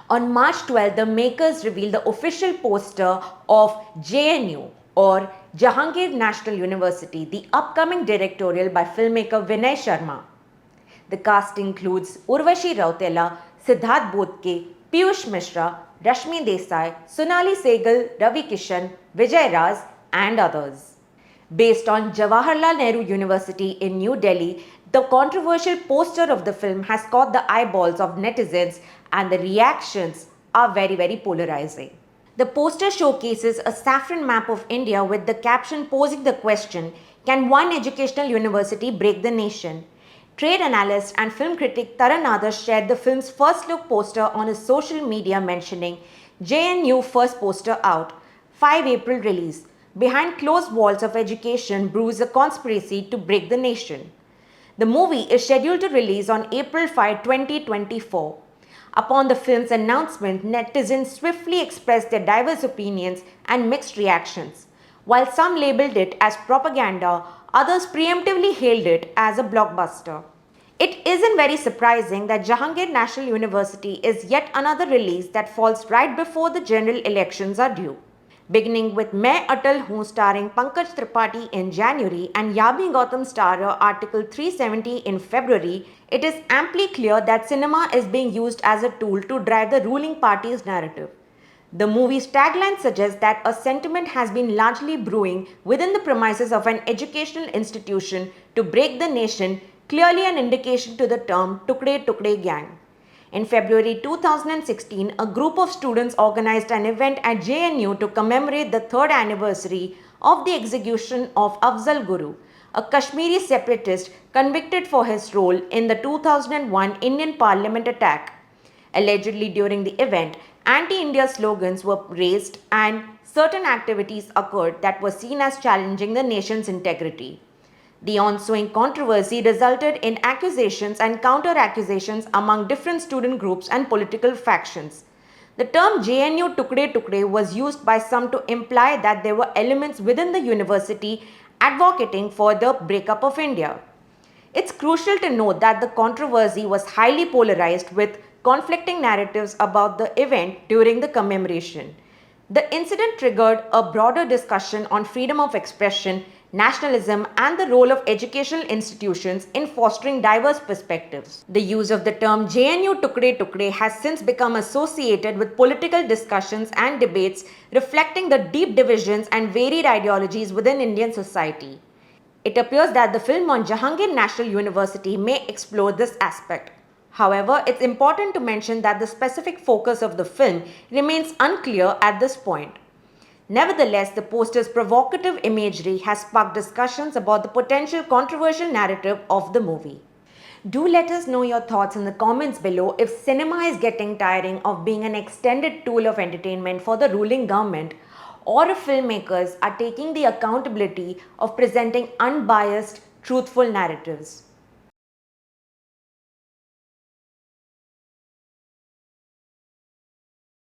On March 12, the makers revealed the official poster of JNU, or Jahangir National University, the upcoming directorial by filmmaker Vinay Sharma. The cast includes Urvashi Rautela, Siddharth Bodke, Piyush Mishra, Rashmi Desai, Sonali Sehgal, Ravi Kishan, Vijay Raz, and others. Based on Jawaharlal Nehru University in New Delhi, the controversial poster of the film has caught the eyeballs of netizens, and the reactions are very polarizing. The poster showcases a saffron map of India with the caption posing the question, "Can one educational university break the nation?" Trade analyst and film critic Taran Adarsh shared the film's first look poster on his social media, mentioning JNU first poster out, 5 April release. Behind closed walls of education brews a conspiracy to break the nation. The movie is scheduled to release on April 5, 2024. Upon the film's announcement, netizens swiftly expressed their diverse opinions and mixed reactions. While some labeled it as propaganda, others preemptively hailed it as a blockbuster. It isn't very surprising that Jahangir National University is yet another release that falls right before the general elections are due. Beginning with Main Atal Hoon starring Pankaj Tripathi in January and Yami Gautam starrer Article 370 in February, it is amply clear that cinema is being used as a tool to drive the ruling party's narrative. The movie's tagline suggests that a sentiment has been largely brewing within the premises of an educational institution to break the nation, clearly an indication to the term Tukde Tukde Gang. In February 2016, a group of students organized an event at JNU to commemorate the third anniversary of the execution of Afzal Guru, a Kashmiri separatist convicted for his role in the 2001 Indian Parliament attack. Allegedly, during the event, anti-India slogans were raised and certain activities occurred that were seen as challenging the nation's integrity. The ensuing controversy resulted in accusations and counter-accusations among different student groups and political factions. The term JNU Tukde Tukde was used by some to imply that there were elements within the university advocating for the breakup of India. It's crucial to note that the controversy was highly polarized with conflicting narratives about the event during the commemoration. The incident triggered a broader discussion on freedom of expression, nationalism, and the role of educational institutions in fostering diverse perspectives. The use of the term JNU Tukde Tukde has since become associated with political discussions and debates reflecting the deep divisions and varied ideologies within Indian society. It appears that the film on Jahangir National University may explore this aspect. However, it's important to mention that the specific focus of the film remains unclear at this point. Nevertheless, the poster's provocative imagery has sparked discussions about the potential controversial narrative of the movie. Do let us know your thoughts in the comments below if cinema is getting tiring of being an extended tool of entertainment for the ruling government, or if filmmakers are taking the accountability of presenting unbiased, truthful narratives.